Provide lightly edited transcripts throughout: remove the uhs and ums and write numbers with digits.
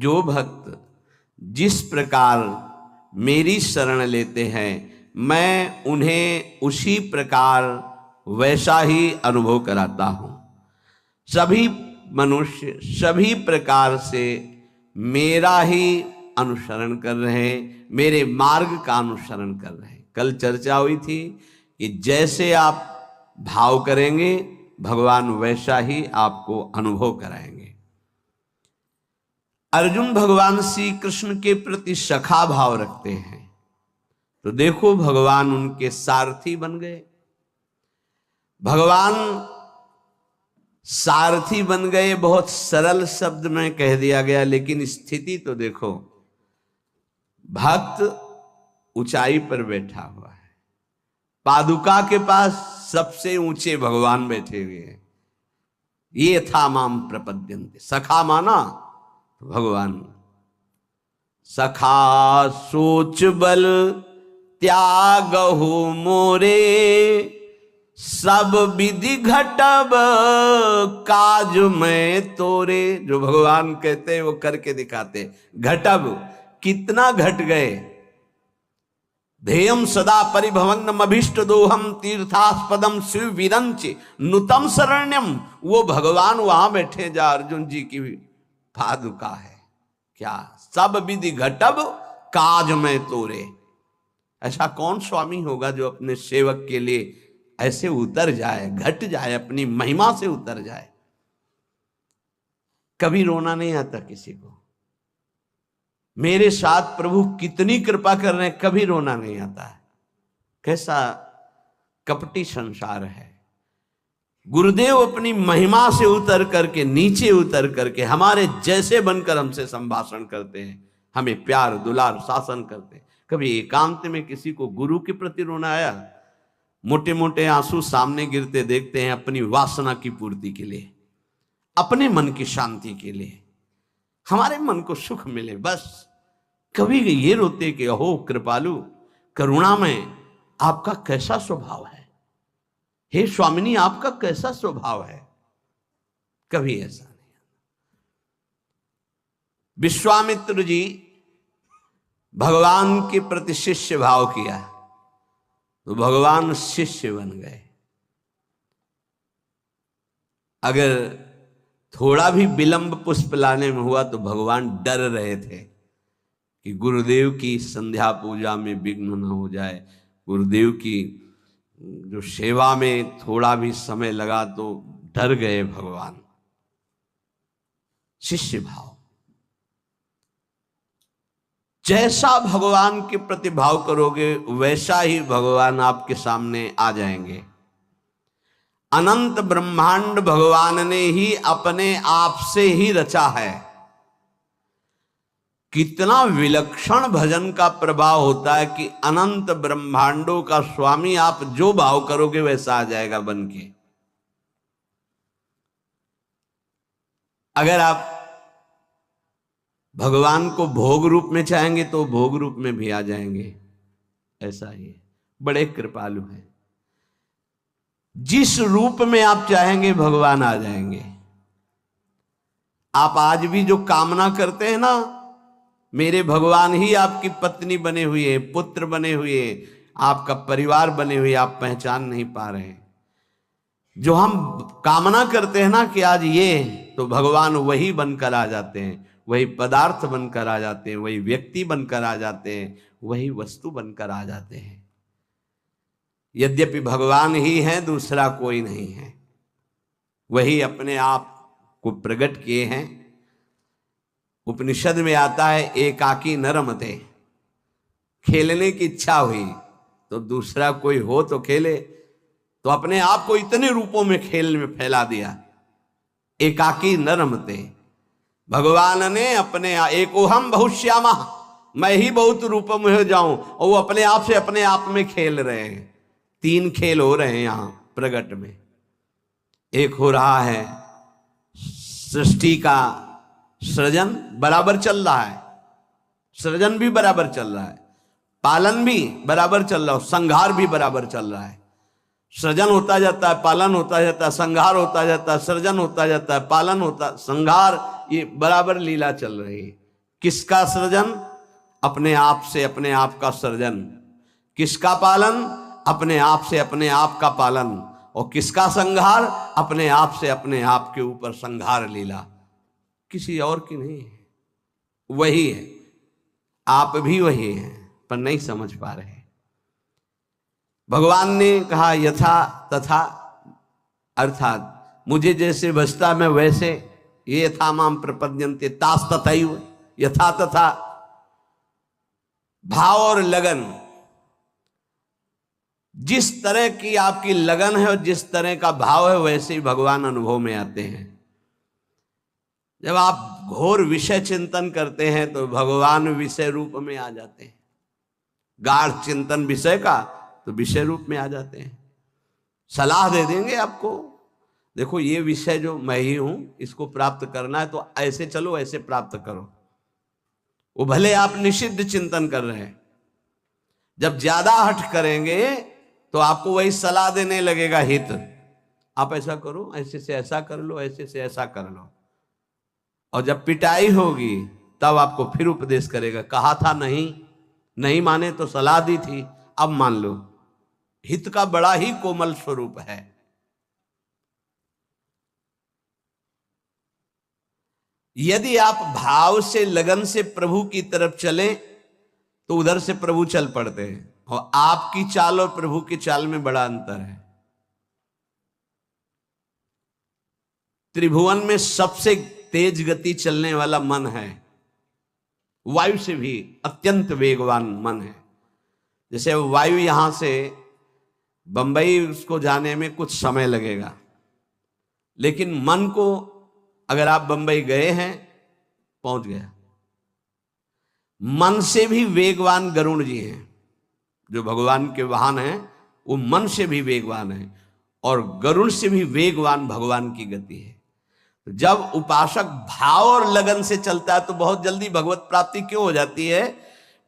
जो भक्त जिस प्रकार मेरी शरण लेते हैं मैं उन्हें उसी प्रकार वैसा ही अनुभव कराता हूं। सभी मनुष्य सभी प्रकार से मेरा ही अनुसरण कर रहे हैं, मेरे मार्ग का अनुसरण कर रहे हैं। कल चर्चा हुई थी कि जैसे आप भाव करेंगे भगवान वैसा ही आपको अनुभव कराएंगे। अर्जुन भगवान श्री कृष्ण के प्रति सखा भाव रखते हैं, तो देखो भगवान उनके सारथी बन गए। भगवान सारथी बन गए, बहुत सरल शब्द में कह दिया गया, लेकिन स्थिति तो देखो। भक्त ऊंचाई पर बैठा हुआ है, पादुका के पास सबसे ऊंचे भगवान बैठे हुए हैं। ये था माम प्रपद्यन्ते, सखा माना तो भगवान। सखा सोच बल त्यागहु मोरे, सब विधि घटब काज में तोरे। जो भगवान कहते हैं वो करके दिखाते। घटब, कितना घट गए। ध्येयम सदा परिभवनम अभीष्ट दोहम तीर्थास्पदम शिव विरंच नुतम शरण्यम। वो भगवान वहां बैठे जा अर्जुन जी की पादुका है। क्या सब विधि घटब काज में तोरे। ऐसा कौन स्वामी होगा जो अपने सेवक के लिए ऐसे उतर जाए, घट जाए, अपनी महिमा से उतर जाए। कभी रोना नहीं आता किसी को। मेरे साथ प्रभु कितनी कृपा कर रहे हैं, कभी रोना नहीं आता है। कैसा कपटी संसार है। गुरुदेव अपनी महिमा से उतर करके, नीचे उतर करके हमारे जैसे बनकर हमसे संभाषण करते हैं, हमें प्यार दुलार शासन करते हैं। कभी एकांत में किसी को गुरु के प्रति रोना आया? मोटे मोटे आंसू सामने गिरते देखते हैं अपनी वासना की पूर्ति के लिए, अपने मन की शांति के लिए, हमारे मन को सुख मिले बस। कभी ये रोते कि अहो कृपालु करुणा में आपका कैसा स्वभाव है, हे स्वामिनी आपका कैसा स्वभाव है। कभी ऐसा नहीं। विश्वामित्र जी भगवान के प्रति शिष्य भाव किया तो भगवान शिष्य बन गए। अगर थोड़ा भी विलंब पुष्प लाने में हुआ तो भगवान डर रहे थे कि गुरुदेव की संध्या पूजा में विघ्न न हो जाए, गुरुदेव की जो सेवा में थोड़ा भी समय लगा तो डर गए भगवान। शिष्य भाव, जैसा भगवान के प्रति भाव करोगे वैसा ही भगवान आपके सामने आ जाएंगे। अनंत ब्रह्मांड भगवान ने ही अपने आप से ही रचा है। कितना विलक्षण भजन का प्रभाव होता है कि अनंत ब्रह्मांडों का स्वामी आप जो भाव करोगे वैसा आ जाएगा बन के। अगर आप भगवान को भोग रूप में चाहेंगे तो भोग रूप में भी आ जाएंगे। ऐसा ही है, बड़े कृपालु हैं। जिस रूप में आप चाहेंगे भगवान आ जाएंगे। आप आज भी जो कामना करते हैं ना, मेरे भगवान ही आपकी पत्नी बने हुए, पुत्र बने हुए, आपका परिवार बने हुए, आप पहचान नहीं पा रहे हैं। जो हम कामना करते हैं ना कि आज ये, तो भगवान वही बनकर आ जाते हैं, वही पदार्थ बनकर आ जाते हैं, वही व्यक्ति बनकर आ जाते हैं, वही वस्तु बनकर आ जाते हैं। यद्यपि भगवान ही है, दूसरा कोई नहीं है। वही अपने आप को प्रकट किए हैं। उपनिषद में आता है एकाकी न रमते। खेलने की इच्छा हुई तो दूसरा कोई हो तो खेले, तो अपने आप को इतने रूपों में खेल में फैला दिया। एकाकी न रमते। भगवान ने अपने एकोहम बहुश्यामा, मैं ही बहुत रूपों में हो जाऊं, और वो अपने आप से अपने आप में खेल रहे हैं। 3 खेल हो रहे हैं यहां प्रगट में। एक हो रहा है सृष्टि का सृजन बराबर चल रहा है, सृजन भी बराबर चल रहा है, पालन भी बराबर चल रहा है, संहार भी बराबर चल रहा है। सृजन होता जाता है, पालन होता जाता है, संहार होता जाता है, सृजन होता जाता है, पालन होता, संहार, ये बराबर लीला चल रही है। किसका सृजन? अपने आप से अपने आप का सृजन। किसका पालन? अपने आप से अपने आप का पालन। और किसका संहार? अपने आप से अपने आप के ऊपर संहार लीला, किसी और की नहीं है, वही है। आप भी वही हैं, पर नहीं समझ पा रहे। भगवान ने कहा यथा तथा, अर्थात मुझे जैसे बसता मैं वैसे, ये यथा माम प्रपद्यन्ते तास तथैव, यथा तथा। भाव और लगन, जिस तरह की आपकी लगन है और जिस तरह का भाव है वैसे ही भगवान अनुभव में आते हैं। जब आप घोर विषय चिंतन करते हैं तो भगवान विषय रूप में आ जाते हैं। गाढ़ चिंतन विषय का तो विषय रूप में आ जाते हैं। सलाह दे देंगे आपको, देखो ये विषय जो मैं ही हूं, इसको प्राप्त करना है तो ऐसे चलो, ऐसे प्राप्त करो। वो भले आप निषिद्ध चिंतन कर रहे हैं, जब ज्यादा हठ करेंगे तो आपको वही सलाह देने लगेगा हित। आप ऐसा करो, ऐसे से ऐसा कर लो, ऐसे से ऐसा कर लो। और जब पिटाई होगी तब आपको फिर उपदेश करेगा, कहा था नहीं, नहीं माने तो सलाह दी थी, अब मान लो। हित का बड़ा ही कोमल स्वरूप है। यदि आप भाव से लगन से प्रभु की तरफ चलें तो उधर से प्रभु चल पड़ते हैं। और आपकी चाल और प्रभु की चाल में बड़ा अंतर है। त्रिभुवन में सबसे तेज गति चलने वाला मन है, वायु से भी अत्यंत वेगवान मन है। जैसे वायु यहां से बंबई उसको जाने में कुछ समय लगेगा, लेकिन मन को अगर आप बंबई गए हैं, पहुंच गया। मन से भी वेगवान गरुड़ जी हैं, जो भगवान के वाहन हैं, वो मन से भी वेगवान है और गरुड़ से भी वेगवान भगवान की गति है। जब उपासक भाव और लगन से चलता है तो बहुत जल्दी भगवत प्राप्ति क्यों हो जाती है?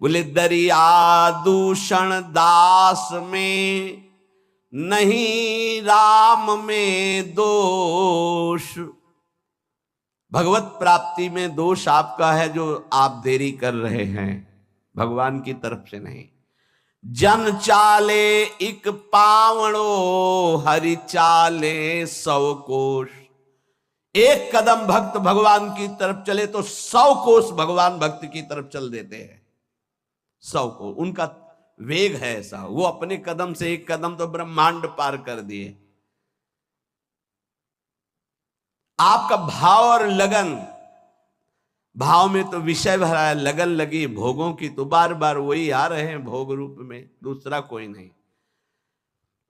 बोले दरिया दूषण दास में नहीं राम में दोष। भगवत प्राप्ति में दोष आपका है जो आप देरी कर रहे हैं, भगवान की तरफ से नहीं। जन चाले इक पावणो हरि चाले 100 कोश। एक कदम भक्त भगवान की तरफ चले तो 100 कोस भगवान भक्त की तरफ चल देते हैं। 100 को उनका वेग है ऐसा, वो अपने कदम से एक कदम तो ब्रह्मांड पार कर दिए। आपका भाव और लगन, भाव में तो विषय भरा है, लगन लगी भोगों की तो बार बार वही आ रहे हैं भोग रूप में, दूसरा कोई नहीं।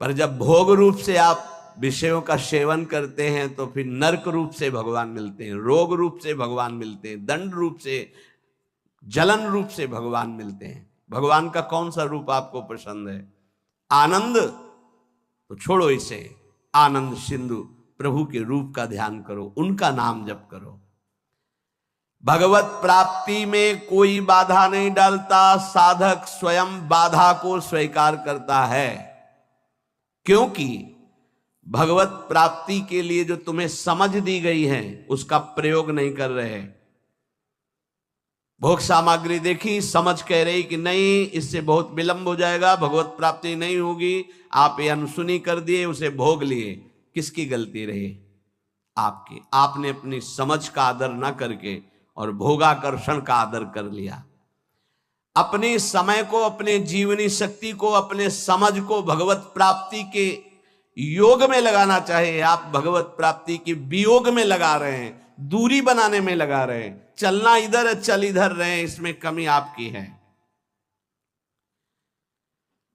पर जब भोग रूप से आप विषयों का सेवन करते हैं तो फिर नरक रूप से भगवान मिलते हैं, रोग रूप से भगवान मिलते हैं, दंड रूप से, जलन रूप से भगवान मिलते हैं। भगवान का कौन सा रूप आपको पसंद है? आनंद? तो छोड़ो इसे, आनंद सिंधु प्रभु के रूप का ध्यान करो, उनका नाम जप करो। भगवत प्राप्ति में कोई बाधा नहीं डालता, साधक स्वयं बाधा को स्वीकार करता है। क्योंकि भगवत प्राप्ति के लिए जो तुम्हें समझ दी गई है उसका प्रयोग नहीं कर रहे। भोग सामग्री देखी, समझ कह रही कि नहीं इससे बहुत विलंब हो जाएगा, भगवत प्राप्ति नहीं होगी, आप ये अनसुनी कर दिए, उसे भोग लिए। किसकी गलती रही? आपकी। आपने अपनी समझ का आदर ना करके और भोगाकर्षण का आदर कर लिया। अपने समय को, अपने जीवनी शक्ति को, अपने समझ को भगवत प्राप्ति के योग में लगाना चाहिए। आप भगवत प्राप्ति के वियोग में लगा रहे हैं, दूरी बनाने में लगा रहे हैं। चलना इधर है, चल इधर रहे, इसमें कमी आपकी है।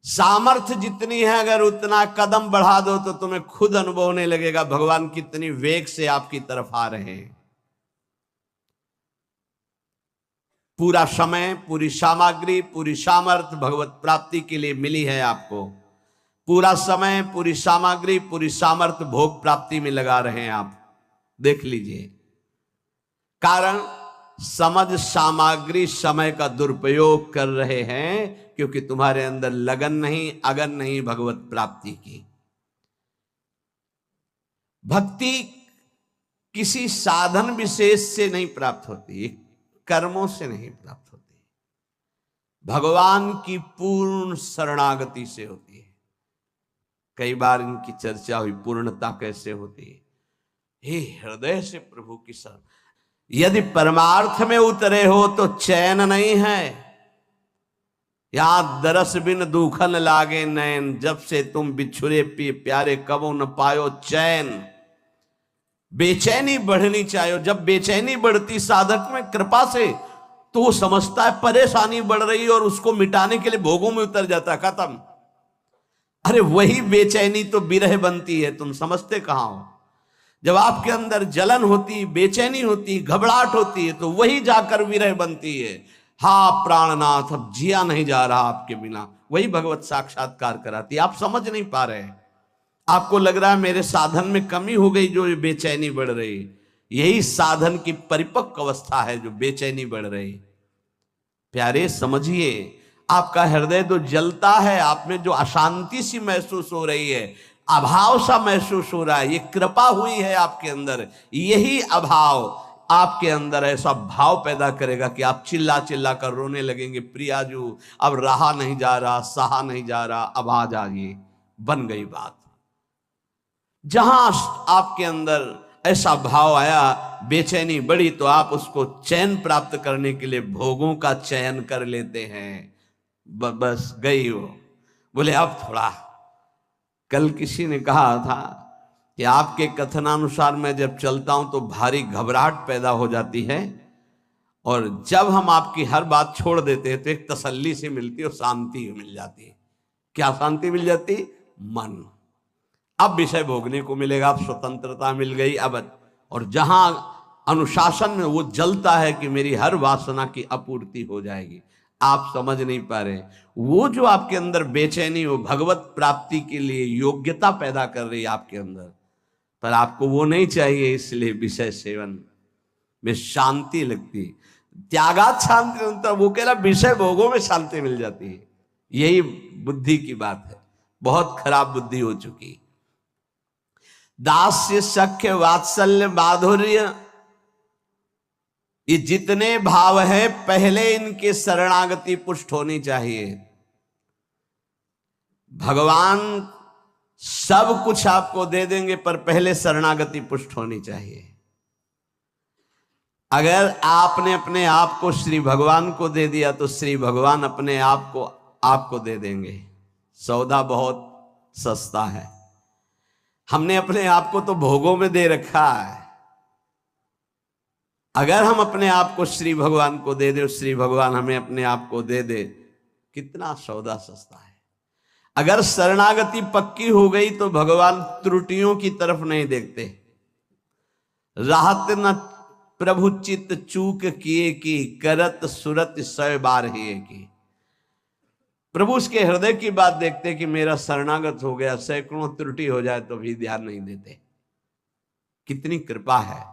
सामर्थ्य जितनी है अगर उतना कदम बढ़ा दो तो तुम्हें खुद अनुभव होने लगेगा भगवान कितनी वेग से आपकी तरफ आ रहे हैं। पूरा समय, पूरी सामग्री, पूरी सामर्थ्य भगवत प्राप्ति के लिए मिली है आपको। पूरा समय, पूरी सामग्री, पूरी सामर्थ्य भोग प्राप्ति में लगा रहे हैं आप, देख लीजिए। कारण समझ सामग्री समय का दुरुपयोग कर रहे हैं क्योंकि तुम्हारे अंदर लगन नहीं, अगन नहीं भगवत प्राप्ति की। भक्ति किसी साधन विशेष से नहीं प्राप्त होती, कर्मों से नहीं प्राप्त होती, भगवान की पूर्ण शरणागति से होती है। कई बार इनकी चर्चा हुई, पूर्णता कैसे होती है। हे हृदय से प्रभु की शरण, यदि परमार्थ में उतरे हो तो चैन नहीं है। यहां दरस बिन दुखन लागे नैन, जब से तुम बिछुरे प्यारे कबो न पायो चैन। बेचैनी बढ़नी चाहिए। जब बेचैनी बढ़ती साधक में कृपा से, तो वो समझता है परेशानी बढ़ रही है और उसको मिटाने के लिए भोगों में उतर जाता है, खत्म। अरे वही बेचैनी तो विरह बनती है, तुम समझते कहां हो। जब आपके अंदर जलन होती, बेचैनी होती, घबराहट होती है, तो वही जाकर विरह बनती है। हा प्राणनाथ, अब जिया नहीं जा रहा आपके बिना, वही भगवत साक्षात्कार कराती है। आप समझ नहीं पा रहे, आपको लग रहा है मेरे साधन में कमी हो गई जो बेचैनी बढ़ रही। यही साधन की परिपक्व अवस्था है जो बेचैनी बढ़ रही। प्यारे समझिए, आपका हृदय तो जलता है, आप में जो अशांति सी महसूस हो रही है, अभाव सा महसूस हो रहा है, ये कृपा हुई है आपके अंदर। यही अभाव आपके अंदर ऐसा भाव पैदा करेगा कि आप चिल्ला चिल्ला कर रोने लगेंगे, प्रियाजू अब रहा नहीं जा रहा, सहा नहीं जा रहा, अब आ जाइए। बन गई बात। जहां आपके अंदर ऐसा भाव आया, बेचैनी बढ़ी, तो आप उसको चैन प्राप्त करने के लिए भोगों का चयन कर लेते हैं। बस गई वो। बोले अब थोड़ा, कल किसी ने कहा था कि आपके कथनानुसार मैं जब चलता हूं तो भारी घबराहट पैदा हो जाती है, और जब हम आपकी हर बात छोड़ देते हैं तो एक तसल्ली से मिलती है और शांति मिल जाती है। क्या शांति मिल जाती? मन। अब विषय भोगने को मिलेगा, अब स्वतंत्रता मिल गई अब। और जहां अनुशासन में वो जलता है कि मेरी हर वासना की आपूर्ति हो जाएगी, आप समझ नहीं पा रहे। वो जो आपके अंदर बेचैनी, वो भगवत प्राप्ति के लिए योग्यता पैदा कर रही है आपके अंदर, पर आपको वो नहीं चाहिए, इसलिए विषय सेवन में शांति लगती। त्यागात शांति मिलता, वो कह रहा विषय भोगों में शांति मिल जाती है। यही बुद्धि की बात है, बहुत खराब बुद्धि हो चुकी। दास्य, सख्य, वात्सल्य, माधुर्य, ये जितने भाव है पहले इनके शरणागति पुष्ट होनी चाहिए। भगवान सब कुछ आपको दे देंगे, पर पहले शरणागति पुष्ट होनी चाहिए। अगर आपने अपने आप को श्री भगवान को दे दिया तो श्री भगवान अपने आप को आपको दे देंगे। सौदा बहुत सस्ता है। हमने अपने आप को तो भोगों में दे रखा है। अगर हम अपने आप को श्री भगवान को दे दे, श्री भगवान हमें अपने आप को दे दे, कितना सौदा सस्ता है। अगर शरणागति पक्की हो गई तो भगवान त्रुटियों की तरफ नहीं देखते। राहत न प्रभु चित्त चूक किए की, करत सुरत सै बार ही की। प्रभु उसके हृदय की बात देखते कि मेरा शरणागत हो गया, सैकड़ों त्रुटि हो जाए तो भी ध्यान नहीं देते। कितनी कृपा है।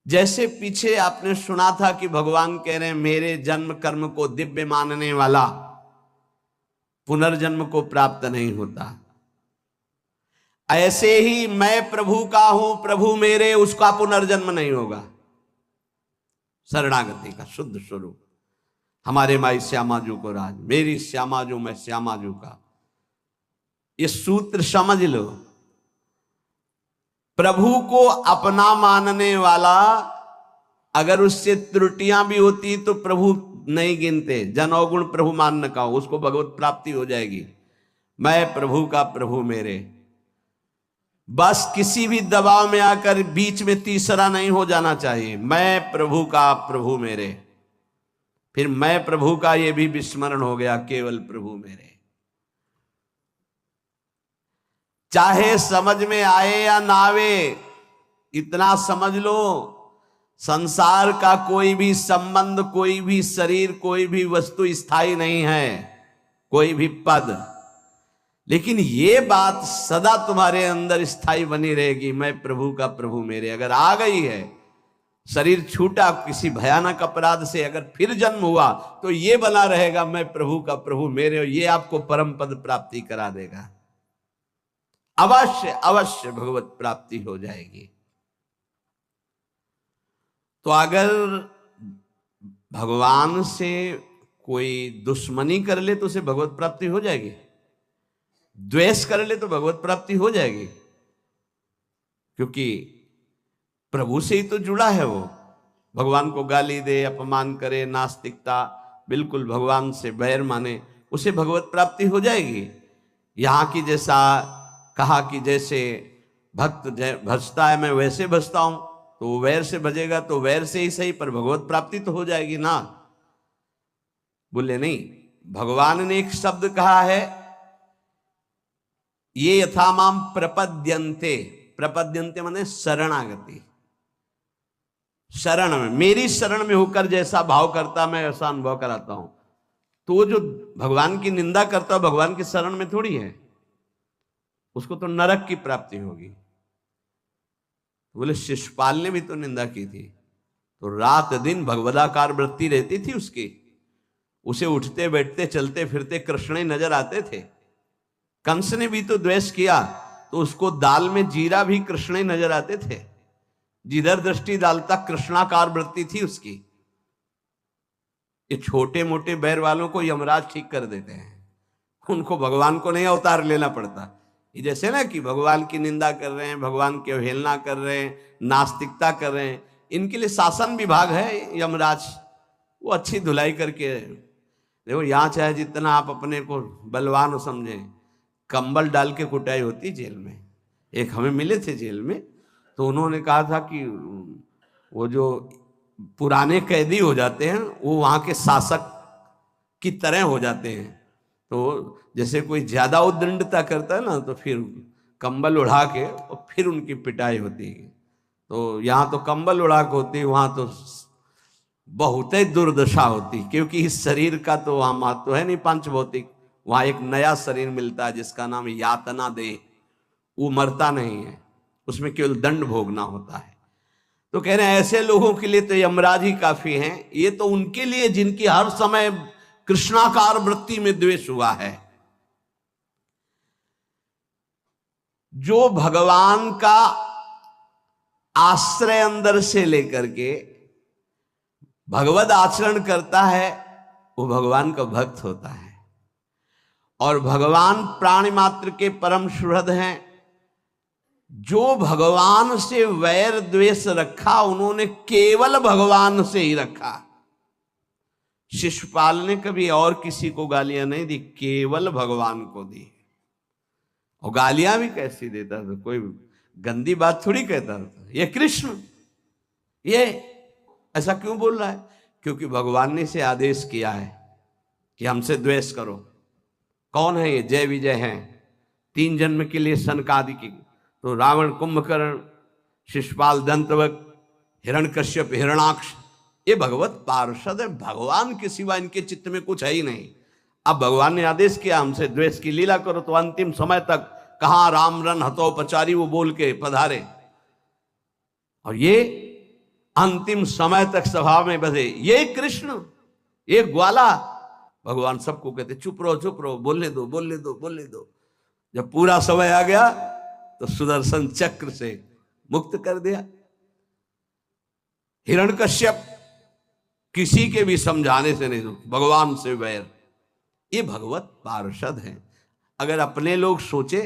जैसे पीछे आपने सुना था कि भगवान कह रहे हैं मेरे जन्म कर्म को दिव्य मानने वाला पुनर्जन्म को प्राप्त नहीं होता। ऐसे ही मैं प्रभु का हूं, प्रभु मेरे, उसका पुनर्जन्म नहीं होगा। शरणागति का शुद्ध स्वरूप। हमारे माई श्यामाजू को राज, मेरी श्यामाजू मैं श्यामाजू का, ये सूत्र समझ लो। प्रभु को अपना मानने वाला, अगर उससे त्रुटियां भी होती तो प्रभु नहीं गिनते। जन अवगुण प्रभु मान न का, उसको भगवत प्राप्ति हो जाएगी। मैं प्रभु का, प्रभु मेरे। बस किसी भी दबाव में आकर बीच में तीसरा नहीं हो जाना चाहिए। मैं प्रभु का, प्रभु मेरे। फिर मैं प्रभु का ये भी विस्मरण हो गया, केवल प्रभु मेरे। चाहे समझ में आए या ना आवे, इतना समझ लो, संसार का कोई भी संबंध, कोई भी शरीर, कोई भी वस्तु स्थायी नहीं है, कोई भी पद। लेकिन ये बात सदा तुम्हारे अंदर स्थायी बनी रहेगी, मैं प्रभु का, प्रभु मेरे। अगर आ गई है, शरीर छूटा किसी भयानक अपराध से, अगर फिर जन्म हुआ तो ये बना रहेगा, मैं प्रभु का, प्रभु मेरे। और ये आपको परम पद प्राप्ति करा देगा। अवश्य अवश्य भगवत प्राप्ति हो जाएगी। तो अगर भगवान से कोई दुश्मनी कर ले तो उसे भगवत प्राप्ति हो जाएगी, द्वेष कर ले तो भगवत प्राप्ति हो जाएगी, क्योंकि प्रभु से ही तो जुड़ा है वो। भगवान को गाली दे, अपमान करे, नास्तिकता, बिल्कुल भगवान से बैर माने, उसे भगवत प्राप्ति हो जाएगी। यहां की जैसा कहा कि जैसे भक्त भजता है मैं वैसे भजता हूं, तो वो वैर से भजेगा तो वैर से ही सही, पर भगवत प्राप्ति तो हो जाएगी ना। बोले नहीं, भगवान ने एक शब्द कहा है, ये यथा माम प्रपद्यन्ते, प्रपद्यन्ते माने शरणागति, शरण में, मेरी शरण में होकर जैसा भाव करता मैं ऐसा अनुभव कराता हूं। तो वो जो भगवान की निंदा करता भगवान की शरण में थोड़ी है, उसको तो नरक की प्राप्ति होगी। बोले शिशुपाल ने भी तो निंदा की थी, तो रात दिन भगवदाकार वृत्ति रहती थी उसकी, उसे उठते बैठते चलते फिरते कृष्ण ही नजर आते थे। कंस ने भी तो द्वेष किया, तो उसको दाल में जीरा भी कृष्ण ही नजर आते थे, जिधर दृष्टि डालता कृष्णाकार वृत्ति थी उसकी। ये छोटे मोटे बैर वालों को यमराज ठीक कर देते हैं, उनको भगवान को नहीं अवतार लेना पड़ता। ये जैसे ना कि भगवान की निंदा कर रहे हैं, भगवान की अवहेलना कर रहे हैं, नास्तिकता कर रहे हैं, इनके लिए शासन विभाग है यमराज, वो अच्छी धुलाई करके। देखो यहाँ चाहे जितना आप अपने को बलवान समझें, कंबल डाल के कुटाई होती जेल में। एक हमें मिले थे जेल में, तो उन्होंने कहा था कि वो जो पुराने कैदी हो जाते हैं वो वहाँ के शासक की तरह हो जाते हैं। तो जैसे कोई ज्यादा उद्दंडता करता है ना, तो फिर कंबल उड़ा के और फिर उनकी पिटाई होती है। तो यहाँ तो कंबल उड़ा के होती, वहाँ तो बहुत ही दुर्दशा होती, क्योंकि इस शरीर का तो वहाँ महत्व है नहीं पांच भौतिक। वहाँ एक नया शरीर मिलता है जिसका नाम यातना देह, वो मरता नहीं है, उसमें केवल दंड भोगना होता है। तो कह रहे हैं ऐसे लोगों के लिए तो यमराज ही काफी हैं। ये तो उनके लिए जिनकी हर समय कृष्णाकार वृत्ति में द्वेष हुआ है। जो भगवान का आश्रय अंदर से लेकर के भगवद आचरण करता है, वो भगवान का भक्त होता है। और भगवान प्राणी मात्र के परम सुहृद हैं। जो भगवान से वैर द्वेष रखा, उन्होंने केवल भगवान से ही रखा। शिशुपाल ने कभी और किसी को गालियां नहीं दी, केवल भगवान को दी। और गालियां भी कैसी देता था, कोई गंदी बात थोड़ी कहता था। ये कृष्ण ये ऐसा क्यों बोल रहा है? क्योंकि भगवान ने इसे आदेश किया है कि हमसे द्वेष करो। कौन है ये? जय विजय हैं, 3 जन्म के लिए सनकादिक। तो रावण, कुंभकर्ण, शिशुपाल, दंतवक्, हिरण्यकश्यप, हिरणाक्ष, ये भगवत पार्षद है। भगवान के सिवा इनके चित्त में कुछ है ही नहीं। अब भगवान ने आदेश किया हमसे द्वेष की लीला करो, तो अंतिम समय तक कहां राम रन हतोपचारी वो बोल के पधारे, और ये अंतिम समय तक सभा में बसे। ये कृष्ण, ये ग्वाला। भगवान सबको कहते चुप रहो, बोलने दो, बोलने दो, बोलने दो। जब पूरा समय आ गया तो सुदर्शन चक्र से मुक्त कर दिया। हिरण्यकश्यप किसी के भी समझाने से नहीं, भगवान से वैर। ये भगवत पार्षद हैं। अगर अपने लोग सोचे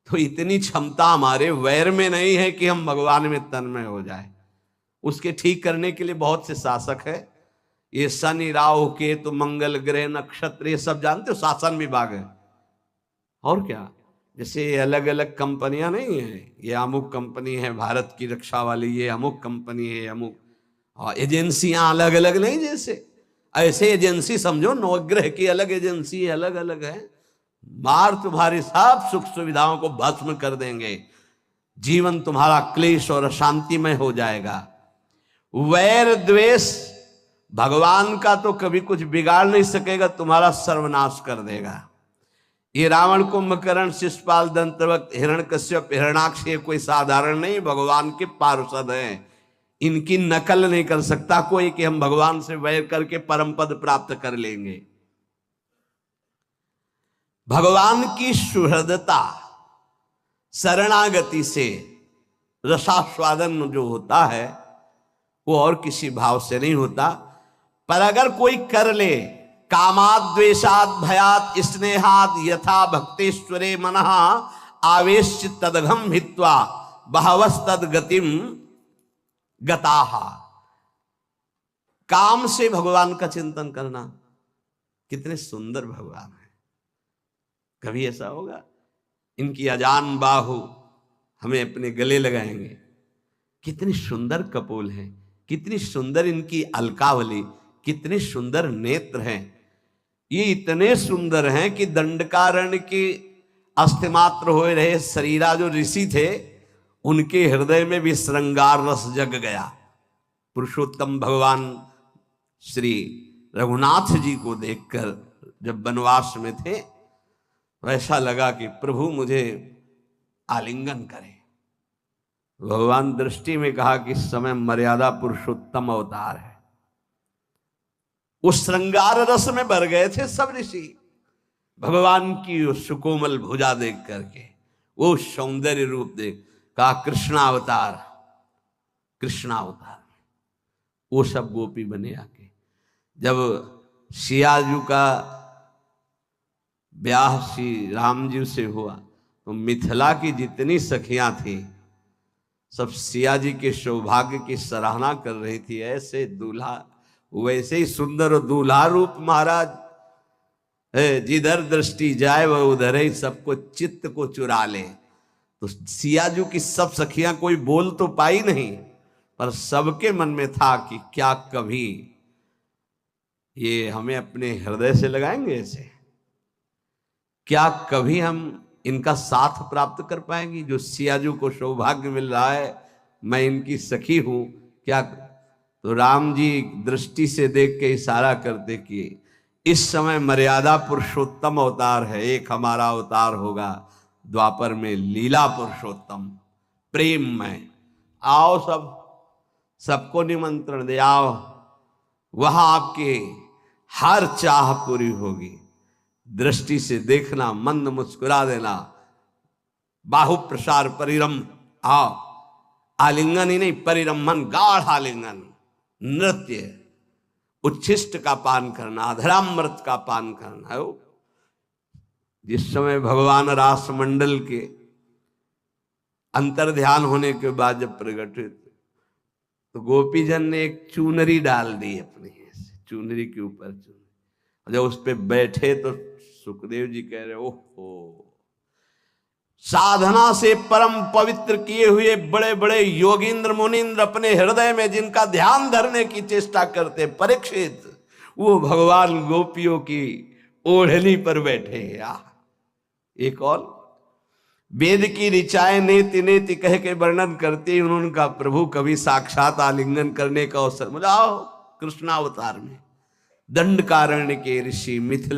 तो इतनी क्षमता हमारे वैर में नहीं है कि हम भगवान में तन्मय हो जाए। उसके ठीक करने के लिए बहुत से शासक है। ये शनि, राहु, केतु, मंगल ग्रह, नक्षत्र, ये सब जानते हो, शासन विभाग है। और क्या, जैसे अलग अलग कंपनियां नहीं है, ये अमुक कंपनी है भारत की रक्षा वाली, ये अमुक कंपनी है, अमुक, और एजेंसियां अलग अलग नहीं। जैसे ऐसे एजेंसी समझो, नवग्रह की अलग एजेंसी अलग अलग है। मार तुम्हारी सब सुख सुविधाओं को भस्म कर देंगे, जीवन तुम्हारा क्लेश और अशांतिमय हो जाएगा। वैर द्वेष भगवान का तो कभी कुछ बिगाड़ नहीं सकेगा, तुम्हारा सर्वनाश कर देगा। ये रावण, कुंभकर्ण, शिशुपाल, दंतवक्, हिरण्यकश्यप, हिरणाक्ष, ये कोई साधारण नहीं, भगवान के पार्षद हैं। इनकी नकल नहीं कर सकता कोई कि हम भगवान से वैर करके परम पद प्राप्त कर लेंगे। भगवान की सुहृदता, शरणागति से रसास्वादन जो होता है, वो और किसी भाव से नहीं होता। पर अगर कोई कर ले, कामाद द्वेषाद भयात स्नेहाद यथा भक्तेश्वरे मनः आवेश तदघम हित्वा बहवस तद गतिम गताहा। काम से भगवान का चिंतन करना, कितने सुंदर भगवान है। कभी ऐसा होगा इनकी अजान बाहु हमें अपने गले लगाएंगे, कितनी सुंदर कपोल है, कितनी सुंदर इनकी अलकावली, कितने सुंदर नेत्र हैं। ये इतने सुंदर हैं कि दंडकारण्य के अस्थिमात्र हो रहे शरीरा जो ऋषि थे, उनके हृदय में भी श्रृंगार रस जग गया। पुरुषोत्तम भगवान श्री रघुनाथ जी को देखकर जब वनवास में थे, वैसा लगा कि प्रभु मुझे आलिंगन करें। भगवान दृष्टि में कहा कि इस समय मर्यादा पुरुषोत्तम अवतार है। उस श्रृंगार रस में भर गए थे सब ऋषि, भगवान की उस सुकोमल भुजा देख करके, वो सौंदर्य रूप देख कहा कृष्णावतार, कृष्णावतार। वो सब गोपी बने आके। जब सियाजू का ब्याह श्री राम जी से हुआ तो मिथिला की जितनी सखियां थी सब सिया जी के सौभाग्य की सराहना कर रही थी। ऐसे दूल्हा, वैसे ही सुंदर दूल्हा रूप महाराज, जिधर दृष्टि जाए वह उधर ही सबको चित्त को चुरा ले। तो सियाजू की सब सखियां कोई बोल तो पाई नहीं, पर सबके मन में था कि क्या कभी ये हमें अपने हृदय से लगाएंगे ऐसे, क्या कभी हम इनका साथ प्राप्त कर पाएंगे। जो सियाजू को सौभाग्य मिल रहा है मैं इनकी सखी हूं, क्या। तो राम जी दृष्टि से देख के इशारा करते कि इस समय मर्यादा पुरुषोत्तम अवतार है, एक हमारा अवतार होगा द्वापर में लीला पुरुषोत्तम प्रेम में। आओ सबको निमंत्रण दे, आओ वहां आपके हर चाह पूरी होगी। दृष्टि से देखना, मंद मुस्कुरा देना, बाहु प्रसार परिरम, आओ आलिंगन ही नहीं परिरमन, गाढ़ आलिंगन, नृत्य, उच्छिष्ट का पान करना, अधरामृत का पान करना है। जिस समय भगवान रास मंडल के अंतर ध्यान होने के बाद जब प्रकट हुए तो गोपीजन ने एक चुनरी डाल दी अपनी, चुनरी के ऊपर चुनरी। जब उस पे बैठे तो सुखदेव जी कह रहे ओहो, साधना से परम पवित्र किए हुए बड़े बड़े योगींद्र मुनींद्र अपने हृदय में जिनका ध्यान धरने की चेष्टा करते परीक्षित, वो भगवान गोपियों की ओढ़नी पर बैठे। एक और वेद की ऋचाएं नेति नेति कह के वर्णन करते उन्होंने प्रभु कभी साक्षात आलिंगन करने का अवसर मिला। कृष्णावतार में दंडकारण्य के ऋषि मिथिला